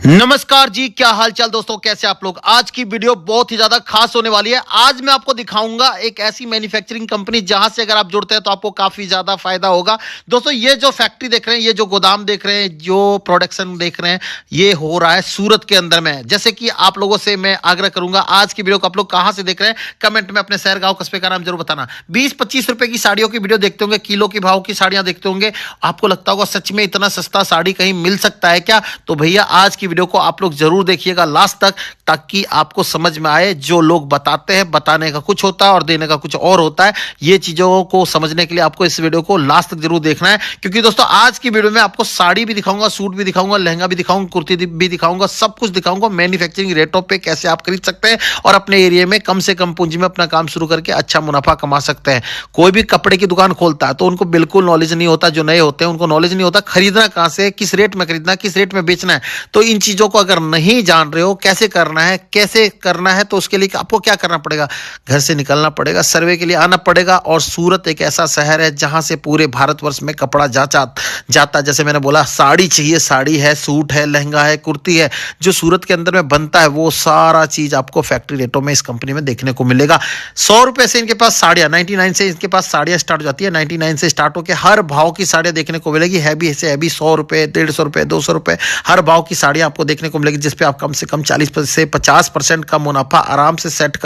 नमस्कार जी, क्या हाल चाल दोस्तों, कैसे आप लोग। आज की वीडियो बहुत ही ज्यादा खास होने वाली है। आज मैं आपको दिखाऊंगा एक ऐसी मैन्युफैक्चरिंग कंपनी जहां से अगर आप जुड़ते हैं तो आपको काफी ज्यादा फायदा होगा। दोस्तों, ये जो फैक्ट्री देख रहे हैं, ये जो गोदाम देख रहे हैं, जो प्रोडक्शन देख रहे हैं, ये हो रहा है सूरत के अंदर में। जैसे कि आप लोगों से मैं आग्रह करूंगा, आज की वीडियो को आप लोग कहां से देख रहे हैं, कमेंट में अपने शहर गांव कस्बे का नाम जरूर बताना। 20-25 रुपए की साड़ियों की वीडियो देखते होंगे, किलो के भाव की साड़ियां देखते होंगे, आपको लगता होगा सच में इतना सस्ता साड़ी कहीं मिल सकता है क्या। तो भैया, आज की वीडियो को आप लोग जरूर देखिएगा लास्ट तक, ताकि आपको समझ में आए। जो लोग बताते हैं, बताने का कुछ होता है और देने का कुछ और होता है। ये चीजों को समझने के लिए आपको इस वीडियो को लास्ट तक जरूर देखना है, क्योंकि दोस्तों आज की वीडियो में आपको साड़ी भी दिखाऊंगा, सूट भी दिखाऊंगा, लहंगा भी दिखाऊंगा, कुर्ती भी दिखाऊंगा, सब कुछ दिखाऊंगा। मैन्युफैक्चरिंग रेटों पे कैसे आप खरीद सकते हैं और अपने एरिया में कम से कम पूंजी में अपना काम शुरू करके अच्छा मुनाफा कमा सकते हैं। कोई भी कपड़े की दुकान खोलता है तो उनको बिल्कुल नॉलेज नहीं होता, जो नए होते हैं उनको नॉलेज नहीं होता खरीदना कहां से, किस रेट में खरीदना, किस रेट में बेचना है। तो इन चीजों को अगर नहीं जान रहे हो कैसे करना है तो उसके लिए आपको क्या करना पड़ेगा, घर से निकलना पड़ेगा, सर्वे के लिए आना पड़ेगा। और सूरत एक ऐसा शहर है जहां से पूरे भारतवर्ष में कपड़ा जाता। जैसे मैंने बोला, साड़ी चाहिए, साड़ी है, सूट है, लहंगा है, कुर्ती है, जो सूरत के अंदर में बनता है वो सारा चीज आपको फैक्ट्री रेटों में इस कंपनी में देखने को मिलेगा। 100 रुपए से इनके पास साड़ियां, 99 से इनके पास साड़ियां स्टार्ट हो जाती है। 99 से स्टार्ट होकर हर भाव की साड़ियां देखने को मिलेगी। हैवी से हैवी 100 रुपए, 150 रुपए, 200 रुपए, हर भाव की साड़ियां आपको देखने को मिलेगी, जिसपे आप कम से कम 40 से 50% का मुनाफा आराम से सेट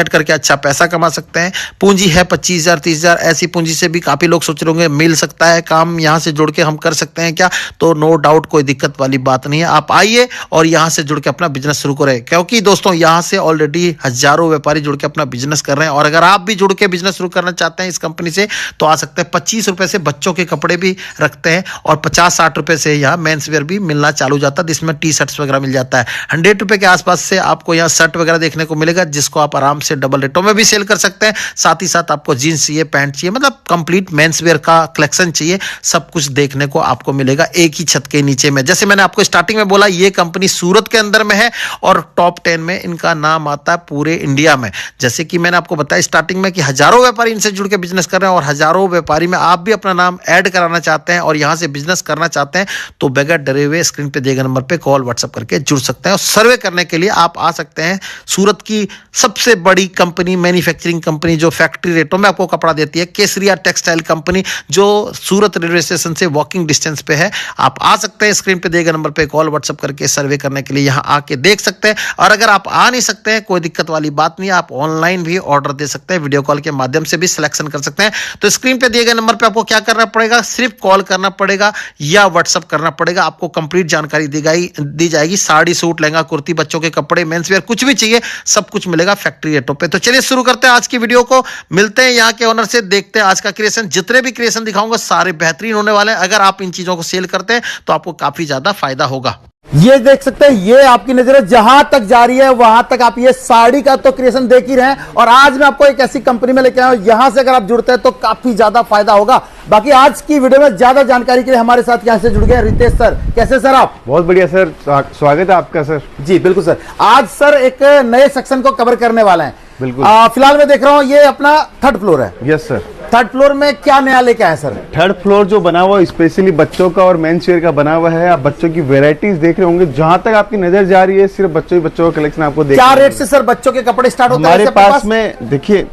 करके अच्छा पैसा कमा सकते हैं। पूंजी है 25,000, 30,000, ऐसी पूंजी से भी काफी लोग सोच रहे होंगे मिल सकता है काम, यहां से जुड़ के हम कर सकते हैं क्या। तो नो डाउट, कोई दिक्कत वाली बात नहीं है। आप आइए और यहां से जुड़ के अपना बिजनेस शुरू करें, क्योंकि दोस्तों यहां से ऑलरेडी हजारों व्यापारी जुड़ के अपना बिजनेस कर रहे हैं। और अगर आप भी जुड़ के बिजनेस शुरू करना चाहते हैं इस कंपनी से तो आ सकते हैं। 25 रुपए से बच्चों के कपड़े भी रखते हैं और 50-60 रुपए से यहाँ मेंस वेयर भी मिलना चालू जाता है, जिसमें टी शर्ट्स वगैरह मिल जाता है। 100 रुपए के आसपास से आपको यहाँ शर्ट वगैरह देखने को मिलेगा, जिसको आप आराम से डबल रेटों में भी सेल कर सकते हैं। साथ ही साथ आपको जींस चाहिए, पैंट चाहिए, मतलब कंप्लीट मेंस वेयर का कलेक्शन चाहिए, सब कुछ देखने को आपको मिलेगा एक ही छत के नीचे में। जैसे मैंने आपको स्टार्टिंग में बोला, ये कंपनी सूरत के अंदर में है और टॉप 10 में इनका नाम आता है पूरे इंडिया में। जैसे कि मैंने आपको बताया स्टार्टिंग में कि हजारों व्यापारी इनसे जुड़ के बिजनेस कर रहे हैं, और हजारों व्यापारी में आप भी अपना नाम ऐड कराना चाहते हैं और यहां से बिजनेस करना चाहते हैं तो बगैर डरे हुए स्क्रीन पे दिए गए नंबर पे कॉल व्हाट्सएप करके जुड़ सकते हैं। और सर्वे करने के लिए आप आ सकते हैं। सूरत की सबसे बड़ी कंपनी, मैन्युफैक्चरिंग कंपनी, जो फैक्ट्री रेटों में आपको कपड़ा देती है, केसरिया टेक्सटाइल कंपनी, जो सूरत रेलवे स्टेशन से वॉकिंग डिस्टेंस पे है। आप आ सकते हैं, स्क्रीन पे दिए गए नंबर पे कॉल व्हाट्सएप करके सर्वे करने के लिए यहां आके देख सकते हैं। और अगर आप आ नहीं सकते हैं, कोई दिक्कत वाली बात नहीं, आप ऑनलाइन भी ऑर्डर दे सकते हैं, वीडियो कॉल के माध्यम से भी सिलेक्शन कर सकते हैं। तो स्क्रीन पे दिए गए नंबर पे आपको क्या करना पड़ेगा, सिर्फ कॉल करना पड़ेगा या व्हाट्सएप करना पड़ेगा। आपको कंप्लीट जानकारी दी जाएगी। साड़ी, सूट, लहंगा, कुर्ती, बच्चों के कपड़े, मेंस वेयर, कुछ भी चाहिए सब कुछ मिलेगा फैक्ट्री रेटों पे। तो चलिए शुरू करते हैं आज की वीडियो को। मिलते हैं यहाँ के ओनर से, देखते हैं आज का क्रिएशन। जितने भी क्रिएशन दिखाऊंगा सारे बेहतरीन होने वाले हैं। अगर आप इन चीजों को सेल करते हैं तो आपको काफी ज्यादा फायदा होगा। ये देख सकते हैं, ये आपकी नजर जहां तक जा रही है वहां तक आप ये साड़ी का तो क्रिएशन देख ही रहे हैं। और आज मैं आपको एक ऐसी कंपनी में लेके आया हूं, यहां से अगर आप जुड़ते हैं तो काफी ज्यादा फायदा होगा। बाकी आज की वीडियो में ज्यादा जानकारी के लिए हमारे साथ यहां से जुड़ गए रितेश सर। कैसे सर आप? बहुत बढ़िया सर, स्वागत है आपका सर। जी बिल्कुल सर। आज सर एक नए सेक्शन को कवर करने वाले हैं। बिल्कुल। फिलहाल मैं देख रहा हूं ये अपना 3rd फ्लोर है। Yes sir. 3rd फ्लोर में क्या नया लेके आए सर? 3rd फ्लोर जो बना हुआ स्पेशली बच्चों का और मेंस वेयर का बना हुआ है। आप बच्चों की वेराइटीज देख रहे होंगे, जहां तक आपकी नजर जा रही है सिर्फ बच्चों का कलेक्शन आपको देखने क्या रेट से सर बच्चों के कपड़े स्टार्ट होते हैं हमारे पास में? देखिए,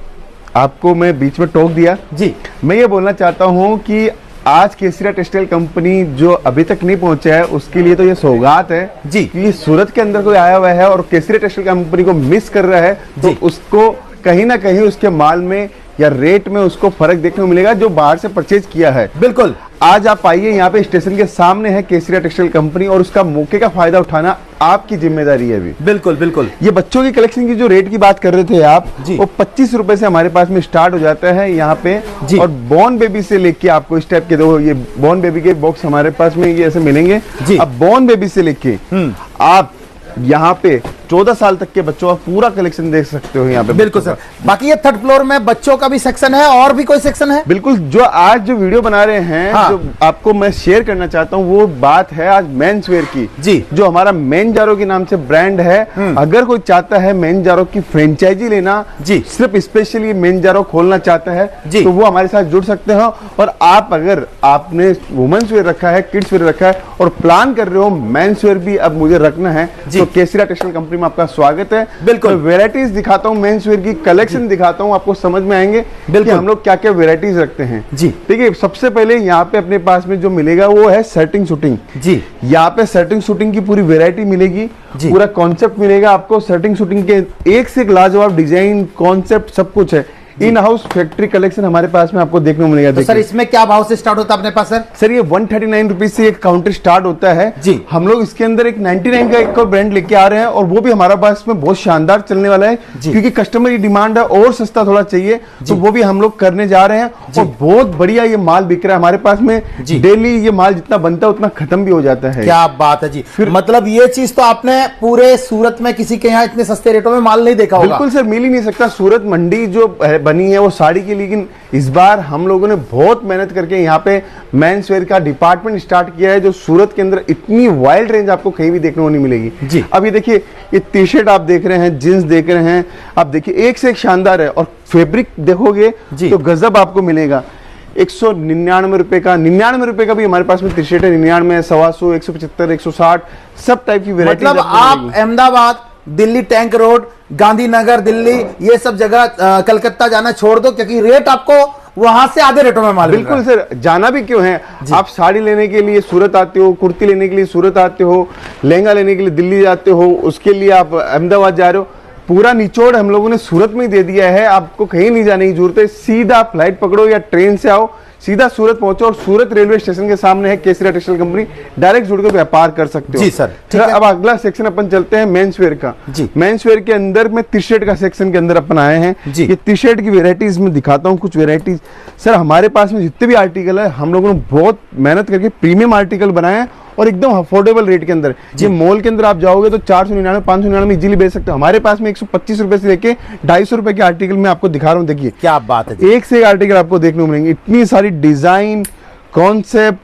आपको मैं बीच में टोक दिया जी। मैं ये बोलना चाहता हूँ कि आज केसरिया टेक्सटाइल कंपनी जो अभी तक नहीं पहुंचा है उसके लिए तो ये सौगात है जी कि सूरत के अंदर कोई आया हुआ है और केसरिया टेक्सटाइल कंपनी को मिस कर रहा है तो उसको कहीं ना कहीं उसके माल में या रेट में उसको फर्क देखने को मिलेगा जो बाहर से परचेज किया है। बिल्कुल। आज आप आइए, यहाँ पे स्टेशन के सामने है केसरिया टेक्सटाइल कंपनी और उसका मौके का फायदा उठाना आपकी जिम्मेदारी है अभी। बिल्कुल बिल्कुल। ये बच्चों की कलेक्शन की जो रेट की बात कर रहे थे आप, वो 25 रुपए से हमारे पास में स्टार्ट हो जाता है यहाँ पे। और बॉर्न बेबी से लेके आपको इस टाइप के दो ये बॉर्न बेबी के बॉक्स हमारे पास में ये ऐसे मिलेंगे। अब बॉर्न बेबी से लेके आप यहाँ पे 14 साल तक के बच्चों का पूरा कलेक्शन देख सकते हो यहाँ पे। बिल्कुल सर। बाकी ये थर्ड फ्लोर में बच्चों का भी सेक्शन है और भी कोई सेक्शन है? बिल्कुल, जो आज जो वीडियो बना रहे हैं, हाँ। जो आपको मैं शेयर करना चाहता हूँ वो बात है आज मेंस वेयर की जी। जो हमारा मेंजारो के नाम से ब्रांड है। अगर कोई चाहता है मेंजारो की फ्रेंचाइजी लेना जी, सिर्फ स्पेशली मेंजारो खोलना चाहता है जी, तो वो हमारे साथ जुड़ सकते हो। और आप अगर आपने वुमेन्स वेयर रखा है, किड्स वेयर रखा है और प्लान कर रहे हो मेंस वेयर भी अब मुझे रखना है तो केसरिया टेक्सटाइल कंपनी में आपका स्वागत है। बिल्कुल, वेराइटीज दिखाता हूँ, मेंस वेयर की कलेक्शन दिखाता हूँ, आपको समझ में आएंगे कि हम लोग क्या क्या वेराइटीज रखते हैं जी। देखिए, सबसे पहले यहाँ पे अपने पास में जो मिलेगा वो है सेटिंग शूटिंग जी। यहाँ पे सेटिंग शूटिंग की पूरी वेराइटी मिलेगी, पूरा कॉन्सेप्ट मिलेगा आपको। सेटिंग शूटिंग के एक से एक लाजवाब डिजाइन, कॉन्सेप्ट सब कुछ है। इन हाउस फैक्ट्री कलेक्शन हमारे पास में आपको देखने को मिलेगा। तो सर इसमें क्या भाव से स्टार्ट होता है अपने पास? सर ये 139 रुपीज से एक काउंटर स्टार्ट होता है जी। हम लोग इसके अंदर एक 99 का एक और ब्रांड लेके आ रहे हैं और वो भी हमारा पास में बहुत शानदार चलने वाला है क्योंकि कस्टमर की डिमांड है और सस्ता थोड़ा चाहिए तो वो भी हम लोग करने जा रहे हैं और बहुत बढ़िया ये माल बिक रहा है हमारे पास में। डेली ये माल जितना बनता है उतना खत्म भी हो जाता है। क्या बात है जी। फिर मतलब ये चीज तो आपने पूरे सूरत में किसी के यहाँ इतने सस्ते रेटों में माल नहीं देखा होगा। बिल्कुल सर, मिल ही नहीं सकता। सूरत मंडी जो बनी है वो साड़ी की, लेकिन इस बार हम लोगों ने बहुत मेहनत करके यहाँ पे मेंस वेयर का डिपार्टमेंट स्टार्ट किया है जो सूरत के अंदर इतनी वाइल्ड रेंज आपको कहीं भी देखने को नहीं मिलेगी जी। अब ये देखिए, ये टी शर्ट आप देख रहे हैं, जींस देख रहे हैं, आप देखिए एक से एक शानदार है और फैब्रिक देखोगे तो गजब आपको मिलेगा। 199 रुपए का, 99 रुपए का भी हमारे पास में टी शर्ट है, 99, 125, 175, 160 सब टाइप की वेरायटी। मतलब आप अहमदाबाद, दिल्ली टैंक रोड, गांधीनगर दिल्ली, ये सब जगह कलकत्ता जाना छोड़ दो क्योंकि रेट आपको वहां से आधे रेटों में माल मिल रहा है। बिल्कुल सर, जाना भी क्यों है, आप साड़ी लेने के लिए सूरत आते हो, कुर्ती लेने के लिए सूरत आते हो, लहंगा लेने के लिए दिल्ली जाते हो, उसके लिए आप अहमदाबाद जा रहे हो, पूरा निचोड़ हम लोगों ने सूरत में ही दे दिया है। आपको कहीं नहीं जाने की जरूरत है, सीधा फ्लाइट पकड़ो या ट्रेन से आओ, सीधा सूरत पहुंचो और सूरत रेलवे स्टेशन के सामने है केसरिया टेक्सटाइल कंपनी, डायरेक्ट जुड़कर व्यापार कर सकते हो। जी सर, ठीक है। अब अगला सेक्शन अपन चलते हैं मेंस वेयर का। मेंस वेयर के अंदर में टी शर्ट का सेक्शन के अंदर अपन आए हैं। ये टी शर्ट की वेराइटीज में दिखाता हूँ कुछ वेराइटीज। सर हमारे पास में जितने भी आर्टिकल है हम लोगों ने बहुत मेहनत करके प्रीमियम आर्टिकल बनाए हैं और एकदम अफोर्डेबल रेट के अंदर। ये मॉल के अंदर आप जाओगे तो 499, 599 इजीली बेच सकते हो। हमारे पास में 125 रुपए से लेके 250 रुपए के आर्टिकल में आपको दिखा रहा हूँ। देखिए क्या बात है, एक से एक आर्टिकल आपको देखने को मिलेंगे, इतनी सारी डिजाइन, कॉन्सेप्ट,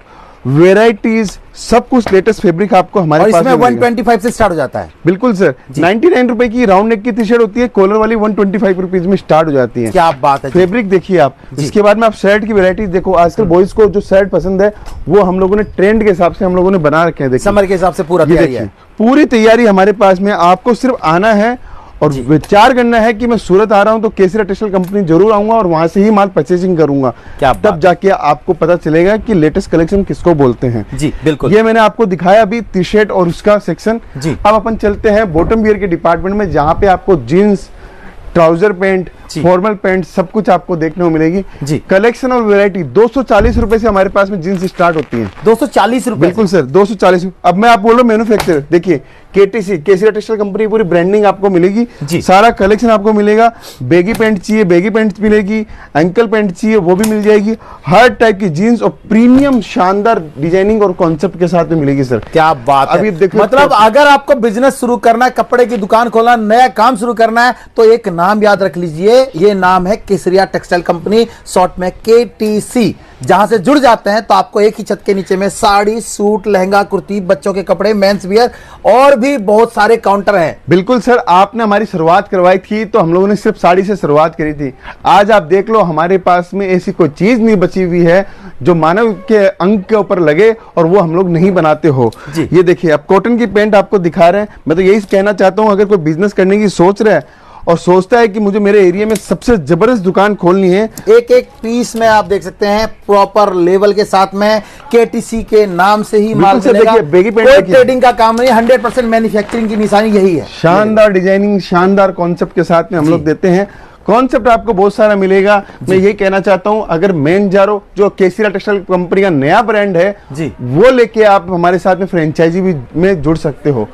वेराइटीज, सब कुछ लेटेस्ट फैब्रिक आपको हमारे पास में 125 से स्टार्ट हो जाता है। बिल्कुल सर, 99 रुपए की राउंड नेक की टी शर्ट होती है, कॉलर वाली 125 रुपीज में स्टार्ट हो जाती है। क्या बात है, फैब्रिक देखिए आप। इसके बाद में आप शर्ट की वेराइटीज देखो, आजकल बॉयज को जो शर्ट पसंद है वो हम लोगों ने ट्रेंड के हिसाब से हम लोगों ने बना रखे हैं। समर के हिसाब से पूरा तैयारी है, पूरी तैयारी हमारे पास में। आपको सिर्फ आना है और विचार करना है कि मैं सूरत आ रहा हूं तो केसरिया टेक्सटाइल कंपनी जरूर आऊंगा और वहां से ही माल परचेसिंग करूंगा। तब जाके आपको पता चलेगा कि लेटेस्ट कलेक्शन किसको बोलते हैं। जी बिल्कुल, ये मैंने आपको दिखाया अभी टी शर्ट और उसका सेक्शन। अब अपन चलते हैं बॉटम वियर के डिपार्टमेंट में जहां पे आपको jeans, trouser pant, formal pant सब कुछ आपको देखने को मिलेगी। कलेक्शन और वैरायटी 240 रुपए से हमारे पास में जींस स्टार्ट होती है। 240 रुपए? बिल्कुल सर, 240। अब मैं आप बोल रहा हूँ मैन्युफैक्चरर, देखिए केटीसी केसरिया टेक्सटाइल कंपनी पूरी ब्रांडिंग आपको मिलेगी, सारा कलेक्शन आपको मिलेगा। बेगी पैंट चाहिए बेगी पैंट मिलेगी, एंकल पैंट चाहिए वो भी मिल जाएगी, हर टाइप की जीन्स और प्रीमियम शानदार डिजाइनिंग और कॉन्सेप्ट के साथ में मिलेगी सर। क्या बात है। अभी देखो, मतलब अगर आपको बिजनेस शुरू करना है, कपड़े की दुकान खोलना, नया काम शुरू करना है तो एक नाम याद रख लीजिए, ये नाम है केसरिया टेक्सटाइल कंपनी, शॉर्ट में केटीसी। जहां से जुड़ जाते हैं तो आपको एक ही छत के नीचे में साड़ी, सूट, लहंगा, कुर्ती, बच्चों के कपड़े, मेंस वियर और भी बहुत सारे काउंटर हैं। बिल्कुल सर, आपने हमारी शुरुआत करवाई थी तो हम लोगों ने सिर्फ साड़ी से शुरुआत करी थी। आज आप देख लो हमारे पास में ऐसी कोई चीज नहीं बची हुई है जो मानव के अंग के ऊपर लगे और वो हम लोग नहीं बनाते हो। ये देखिए, अब कॉटन की पैंट आपको दिखा रहे हैं। मैं तो यही कहना चाहता हूं, अगर कोई बिजनेस करने की सोच रहा है और सोचता है कि मुझे मेरे एरिया में सबसे जबरदस्त दुकान खोलनी है, एक एक पीस में आप देख सकते हैं प्रॉपर लेवल के साथ में केटीसी के नाम से ही माल मिलेगा। बेगी पैंट कोई ट्रेडिंग का काम नहीं, 100% मैन्युफैक्चरिंग की निशानी यही है। शानदार डिजाइनिंग, शानदार कॉन्सेप्ट के साथ में हम लोग देते हैं। कॉन्सेप्ट आपको बहुत सारा मिलेगा। मैं यही कहना चाहता हूं, अगर मेंजारो जो केसरिया टेक्सटाइल कंपनी का नया ब्रांड है वो लेके आप हमारे साथ में फ्रेंचाइजी भी में जुड़ सकते हो।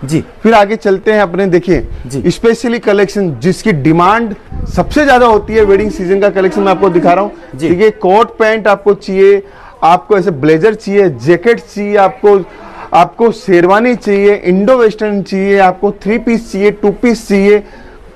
फिर आगे चलते हैं अपने, देखिए स्पेशली कलेक्शन जिसकी डिमांड सबसे ज्यादा होती है, वेडिंग सीजन का कलेक्शन मैं आपको दिखा रहा हूं। देखिए कोट पैंट आपको चाहिए, आपको ऐसे ब्लेजर चाहिए, जैकेट चाहिए, आपको आपको शेरवानी चाहिए, इंडो वेस्टर्न चाहिए, आपको 3 पीस चाहिए, 2 पीस चाहिए,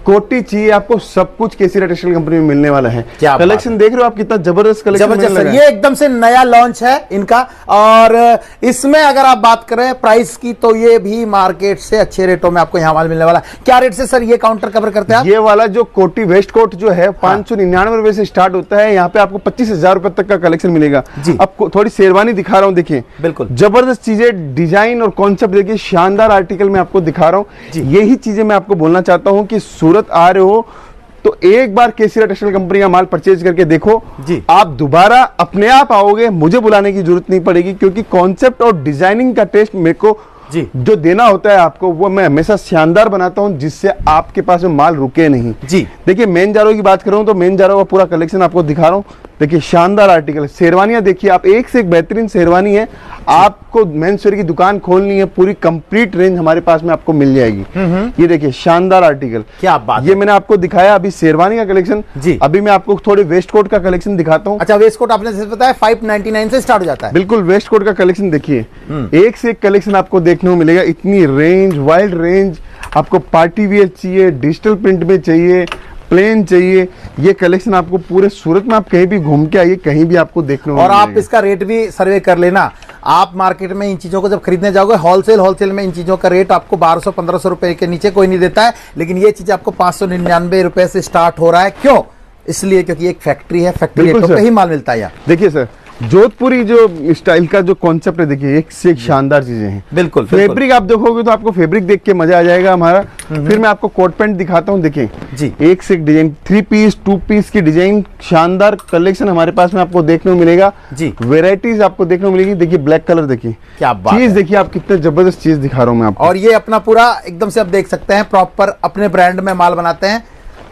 कोटी चाहिए, आपको सब कुछ केसीआर टेक्सटाइल कंपनी में मिलने वाला है। क्या कलेक्शन देख रहे हो आप, कितना जबरदस्त कलेक्शन जबरदस्त मिलने लगा है। ये एकदम से नया लॉन्च है इनका। और इसमें अगर आप बात करें प्राइस की तो ये भी मार्केट से अच्छे रेटों में आपको यहाँ माल मिलने वाला है। क्या रेट से सर ये काउंटर कवर करते हैं आप? ये वाला जो कोटी वेस्ट कोट जो है 599 रुपए से स्टार्ट होता है। यहाँ पे आपको 25,000 रुपए तक का कलेक्शन मिलेगा। जी। अब थोड़ी शेरवानी दिखा रहा हूँ, देखिए बिल्कुल जबरदस्त चीजें, डिजाइन और कॉन्सेप्ट देखिए, शानदार आर्टिकल मैं आपको दिखा रहा हूँ। यही चीजें मैं आपको बोलना चाहता हूँ कि सूरत आ रहे हो तो एक बार केसीआर टेक्सटाइल कंपनी का माल परचेज करके देखो जी। आप दोबारा अपने आप आओगे, मुझे बुलाने की जरूरत नहीं पड़ेगी, क्योंकि कॉन्सेप्ट और डिजाइनिंग का टेस्ट मेरे को जी जो देना होता है आपको, वो मैं हमेशा शानदार बनाता हूं, जिससे आपके पास में माल रुके नहीं। जी देखिए मेन जारो की बात करूं तो मेन जारो का पूरा कलेक्शन आपको दिखा रहा हूं। देखिए शानदार आर्टिकल, शेरवानियां देखिए आप, एक से एक बेहतरीन शेरवानी है। आपको मेंस वेयर की दुकान खोलनी है, पूरी कंप्लीट रेंज हमारे पास में आपको मिल जाएगी। ये देखिए शानदार आर्टिकल, क्या बात ये मैंने आपको दिखाया अभी शेरवानी का कलेक्शन। जी। अभी मैं आपको थोड़े वेस्ट कोट का कलेक्शन दिखाता हूँ। अच्छा, वेस्ट कोट आपने जैसे बताया 599 से स्टार्ट हो जाता है। बिल्कुल, वेस्ट कोट का कलेक्शन देखिए, एक से एक कलेक्शन आपको देखने को मिलेगा। इतनी रेंज, वाइड रेंज, आपको पार्टी वियर चाहिए, डिजिटल प्रिंट में चाहिए, प्लेन चाहिए, ये कलेक्शन आपको पूरे सूरत में आप कहीं भी घूम के आइए, कहीं भी आपको देखने को और आप मिलेगा। इसका रेट भी सर्वे कर लेना। आप मार्केट में इन चीजों को जब खरीदने जाओगे, होलसेल में इन चीजों का रेट आपको 1200-1500 रुपए के नीचे कोई नहीं देता है, लेकिन ये चीज आपको 599 रुपए से स्टार्ट हो रहा है। क्यों? इसलिए क्योंकि एक फैक्ट्री है, फैक्ट्री बिल्कुल रेटों पे सर। ही माल मिलता है यहाँ। देखिए सर, जोधपुरी जो स्टाइल का जो कॉन्सेप्ट है, देखिए एक से एक शानदार चीजें हैं। बिल्कुल फैब्रिक आप देखोगे तो आपको फैब्रिक देख के मजा आ जाएगा हमारा। फिर मैं आपको कोट पैंट दिखाता हूँ, देखिए जी। एक से एक डिजाइन, 3 पीस 2 पीस की डिजाइन, शानदार कलेक्शन हमारे पास में आपको देखने को मिलेगा जी। वेराइटीज आपको देखने को मिलेगी। देखिए ब्लैक कलर, देखिए क्या बात चीज है। देखिए आप, कितने जबरदस्त चीज दिखा रहा हूँ मैं आपको। और ये अपना पूरा एकदम से आप देख सकते हैं, प्रॉपर अपने ब्रांड में माल बनाते हैं।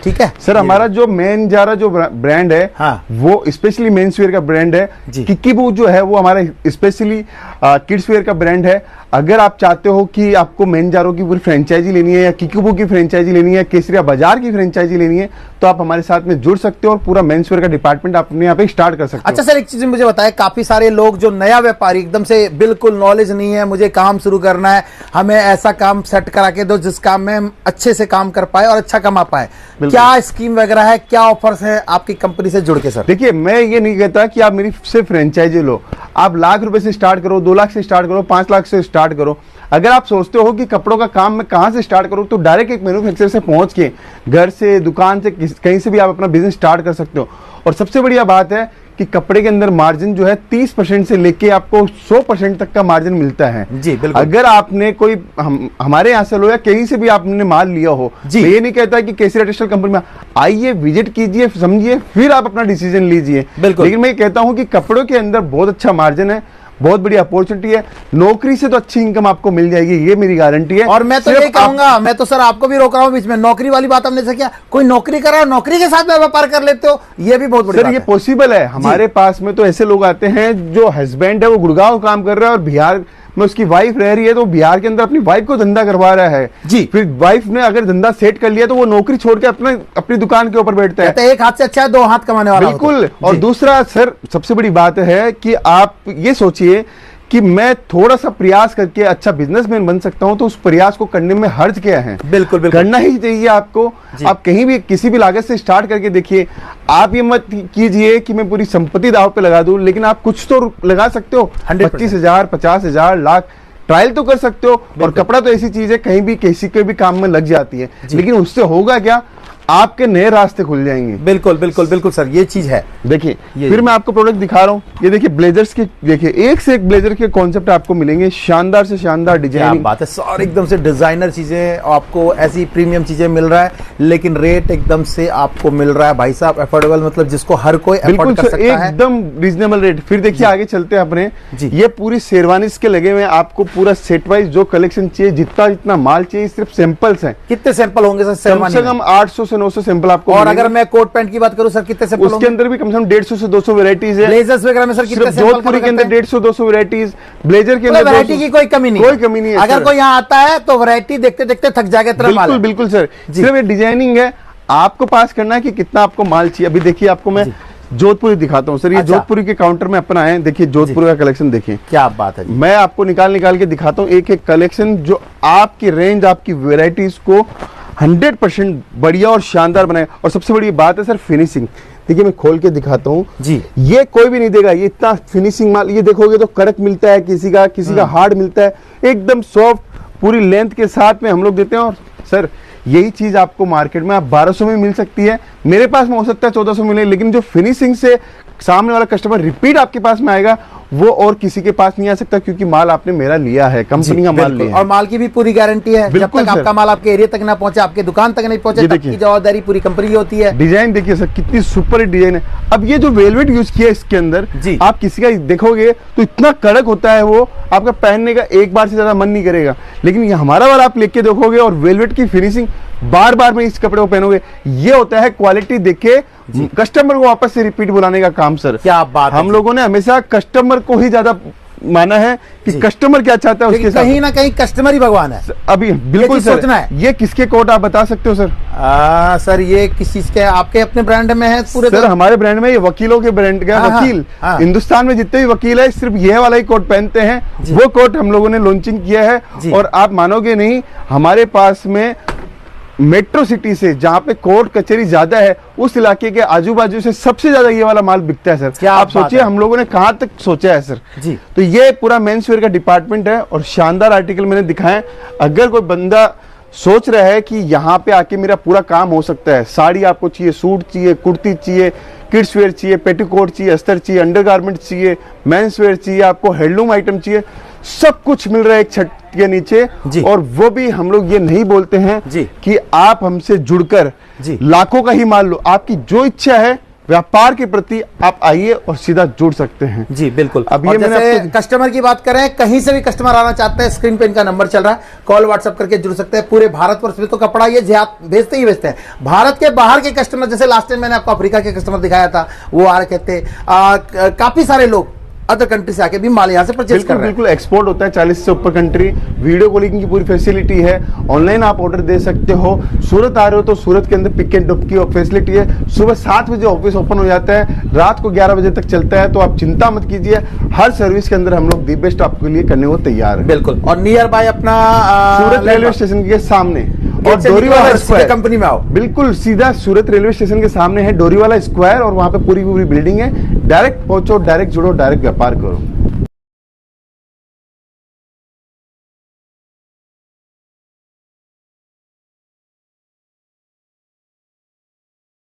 ठीक है सर, हमारा जो मेन जारा जो ब्रांड है, हाँ। वो स्पेशली मेंस वेयर का ब्रांड है। जी। किकीबू जो है वो हमारा स्पेशली किड्स वेयर का ब्रांड है। अगर आप चाहते हो कि आपको मेन जारो की पूरी फ्रेंचाइजी लेनी है, या किकीबू की फ्रेंचाइजी लेनी है, केसरिया बाजार की फ्रेंचाइजी लेनी है, तो आप हमारे साथ में जुड़ सकते हो और पूरा मेंस वेयर का डिपार्टमेंट आप अपने यहाँ पे स्टार्ट कर सकते हो। अच्छा सर, एक चीज मुझे बताएं, काफी सारे लोग जो नया व्यापारी, एकदम से बिल्कुल नॉलेज नहीं है, मुझे काम शुरू करना है, हमें ऐसा काम सेट करा के दो जिस काम में हम अच्छे से काम कर पाए और अच्छा कमा पाए, क्या स्कीम वगैरह है, क्या ऑफर्स है आपकी कंपनी से जुड़ के? सर देखिए, मैं ये नहीं कहता कि आप मेरी सिर्फ फ्रेंचाइजी लो, आप लाख रुपए से स्टार्ट करो, 2 लाख से स्टार्ट करो, 5 लाख से स्टार्ट करो। अगर आप सोचते हो कि कपड़ों का काम मैं कहां से स्टार्ट करूं, तो डायरेक्ट एक मैन्युफैक्चरर से पहुंच के, घर से, दुकान से, कहीं से भी आप अपना बिजनेस स्टार्ट कर सकते हो। और सबसे बढ़िया बात है कि कपड़े के अंदर मार्जिन जो है 30% से लेके आपको 100% तक का मार्जिन मिलता है। जी बिल्कुल। अगर आपने कोई हमारे यहाँ से लो या कहीं से भी आपने माल लिया हो, जी। मैं ये नहीं कहता कि केसरिया टेक्सटाइल कंपनी में आइए, विजिट कीजिए, समझिए, फिर आप अपना डिसीजन लीजिए। बिल्कुल। लेकिन मैं ये कहता हूँ कि कपड़ों के अंदर बहुत अच्छा मार्जिन है, बहुत बड़ी अपॉर्चुनिटी है, नौकरी से तो अच्छी इनकम आपको मिल जाएगी, ये मेरी गारंटी है। और मैं तो सिर्फ ये कहूंगा, मैं तो सर आपको भी रोक रहा हूं बीच में, नौकरी वाली बात हमने से किया, कोई नौकरी कर रहा है, नौकरी के साथ में व्यापार कर लेते हो, ये भी बहुत बड़ी सर बात ये है। पॉसिबल है। हमारे पास में तो ऐसे लोग आते हैं जो हस्बैंड है वो गुड़गांव काम कर रहा है और बिहार में उसकी वाइफ रह रही है, तो बिहार के अंदर अपनी वाइफ को धंधा करवा रहा है। जी। फिर वाइफ ने अगर धंधा सेट कर लिया तो वो नौकरी छोड़ के अपनी दुकान के ऊपर बैठता है। कहते हैं, एक हाथ से अच्छा है 2 हाथ कमाने वाला हो तो। बिल्कुल। और जी। दूसरा सर, सबसे बड़ी बात है कि आप ये सोचिए कि मैं थोड़ा सा प्रयास करके अच्छा बिजनेसमैन बन सकता हूं, तो उस प्रयास को करने में हर्ज क्या है? बिल्कुल बिल्कुल। करना ही चाहिए आपको। आप कहीं भी किसी भी लागत से स्टार्ट करके देखिए। आप ये मत कीजिए कि मैं पूरी संपत्ति दांव पे लगा दूं, लेकिन आप कुछ तो लगा सकते हो। 25,000, 50,000, लाख ट्रायल तो कर सकते हो। और कपड़ा तो ऐसी चीज है, कहीं भी किसी के भी काम में लग जाती है, लेकिन उससे होगा क्या? आपके नए रास्ते खुल जाएंगे। बिल्कुल बिल्कुल बिल्कुल सर, ये चीज है। देखिए, फिर मैं आपको प्रोडक्ट दिखा रहा हूँ। ये देखिए ब्लेजर्स के, देखिए एक से एक ब्लेजर के कॉन्सेप्ट आपको मिलेंगे, शानदार से शानदार डिजाइन। बात है सर, एकदम से डिजाइनर चीजें आपको, ऐसी प्रीमियम चीजें मिल रहा है, लेकिन रेट एकदम से आपको मिल रहा है भाई साहब अफोर्डेबल, मतलब जिसको हर कोई अफोर्ड कर सकता है, एकदम रीजनेबल रेट। फिर देखिए आगे चलते हैं अपने। ये पूरी शेरवानीज के लगे हुए हैं, आपको पूरा सेट वाइज जो कलेक्शन चाहिए, जितना माल चाहिए, सिर्फ सैंपल्स हैं। कितने सैंपल होंगे सर कम शेरवानी से में? कम 800 से 900 सैंपल आपको और मिलेंगे। अगर मैं कोट पैंट की बात करूं सर, कितने सैंपल उसके होंगे? अंदर भी कम से कम 150 से 200 वेराइटीज है। ब्लेजर्स वगैरह में सर कितने सिर्फ सैंपल जोधपुरी के अंदर 150-200 वेराइटीज, ब्लेजर के अंदर वैरायटी की कोई कमी नहीं, कोई कमी नहीं है। अगर सर। कोई यहाँ आता है तो वैरायटी देखते देखते थक जाएगा इतना माल बिल्कुल है। बिल्कुल सर, सिर्फ ये डिजाइनिंग है, आपको पास करना है कि कितना आपको माल चाहिए। अभी देखिए आपको मैं जोधपुरी दिखाता हूँ सर। ये अच्छा। जोधपुरी के काउंटर में अपन आए हैं, देखिए जोधपुर का कलेक्शन देखिए, क्या बात है जी। मैं आपको निकाल के दिखाता हूँ एक एक कलेक्शन जो आपकी रेंज, आपकी वेराइटीज को 100% बढ़िया और शानदार बनाए। और सबसे बड़ी बात है सर फिनिशिंग। देखिए मैं खोल के दिखाता हूँ जी, ये कोई भी नहीं देगा, ये इतना फिनिशिंग माल। ये देखोगे तो कड़क मिलता है, किसी का हार्ड मिलता है, एकदम सॉफ्ट पूरी लेंथ के साथ में हम लोग देते हैं। और सर यही चीज आपको मार्केट में आप 1200 में मिल सकती है, मेरे पास में हो सकता है 1400 मिले, लेकिन जो फिनिशिंग से सामने वाला कस्टमर रिपीट आपके पास में आएगा वो और किसी के पास नहीं आ सकता, क्योंकि माल आपने मेरा लिया है, कंपनी का माल लिया है। और माल की भी पूरी गारंटी है, जब बिल्कुल तक सर। आपका माल आपके एरिया तक ना पहुंचे, आपके दुकान तक नहीं पहुंचे, ये तब देखिए। की जवाबदारी पूरी कंपनी की होती है। डिजाइन देखिए सर, कितनी सुपर डिजाइन है। अब ये जो वेलवेट यूज किया है इसके अंदर, जी। आप किसी का देखोगे तो इतना कड़क होता है वो, आपका पहनने का एक बार से ज्यादा मन नहीं करेगा। लेकिन ये हमारा वाला आप लेके देखोगे और वेलवेट की फिनिशिंग बार बार में इस कपड़े को पहनोगे, ये होता है क्वालिटी देख के कस्टमर को वापस से रिपीट बुलाने का काम सर। क्या बात है हम जी। लोगों ने हमेशा कस्टमर को ही ज्यादा माना है कि कस्टमर क्या चाहता है उसके लेकिन कहीं साथ। ना कहीं कस्टमर ही भगवान है। अभी बिल्कुल चीज सर, सोचना है। ये किसके कोट आप बता सकते हो सर? सर ये किस चीज के, आपके अपने ब्रांड में है पूरे? सर हमारे ब्रांड में ये वकीलों के ब्रांड का हाँ, वकील, हाँ। हिंदुस्तान में जितने भी वकील है सिर्फ यह वाला ही कोट पहनते हैं। जी। वो कोट हम लोगों ने लॉन्चिंग किया है। जी। और आप मानोगे नहीं, हमारे पास में मेट्रो सिटी से जहाँ पे कोर्ट कचहरी ज्यादा है, उस इलाके के आजू बाजू से सबसे ज्यादा ये वाला माल बिकता है सर। क्या आप बात सोचिए है। हम लोगों ने कहाँ तक सोचा है सर। जी। तो ये पूरा मेंस वेयर का डिपार्टमेंट है और शानदार आर्टिकल मैंने दिखाए। अगर कोई बंदा सोच रहा है कि यहाँ पे आके मेरा पूरा काम हो सकता है, साड़ी आपको चाहिए, सूट चाहिए, कुर्ती चाहिए, किड्स वेयर चाहिए, पेटीकोट चाहिए, अस्तर चाहिए, अंडरगारमेंट चाहिए, मेंस वेयर चाहिए, आपको हैंडलूम आइटम चाहिए, सब कुछ मिल रहा है एक छत के नीचे। जी। और वो भी हम लोग ये नहीं बोलते हैं जी। कि आप हमसे जुड़कर जी। लाखों का ही मान लो, आपकी जो इच्छा है व्यापार के प्रति आप आइए और सीधा जुड़ सकते हैं। जी बिल्कुल। अब और ये मैंने जैसे आपको- कस्टमर की बात करें, कहीं से भी कस्टमर आना चाहते हैं, स्क्रीन पे इनका नंबर चल रहा है, कॉल व्हाट्सएप करके जुड़ सकते हैं। पूरे भारतवर्ष में तो कपड़ा ये भेजते ही भेजते हैं। भारत के बाहर के कस्टमर, जैसे लास्ट टाइम मैंने आपको अफ्रीका के कस्टमर दिखाया था, वो आ रहे थे। काफी सारे लोग अदर कंट्री से आके भी माल यहाँ से परचेज कर रहे हैं। बिल्कुल एक्सपोर्ट होता है 40 से ऊपर कंट्री। वीडियो कॉलिंग की पूरी फैसिलिटी है, ऑनलाइन आप ऑर्डर दे सकते हो। सूरत आ रहे हो तो सूरत के अंदर पिक एंड ड्रॉप की फैसिलिटी है। सुबह 7 बजे ऑफिस ओपन हो जाता है, रात को 11 बजे तक चलता है। तो आप चिंता मत कीजिए, हर सर्विस के अंदर हम लोग दी बेस्ट आपके लिए करने को तैयार है। बिल्कुल। और नियर बाय अपना सूरत रेलवे स्टेशन के सामने और से डोरीवाला निकलो और सीधे स्क्वायर, कंपनी में आओ। बिल्कुल सीधा सूरत रेलवे स्टेशन के सामने है डोरीवाला स्क्वायर, और वहां पे पूरी पूरी बिल्डिंग है। डायरेक्ट पहुंचो, डायरेक्ट जुड़ो, डायरेक्ट व्यापार करो।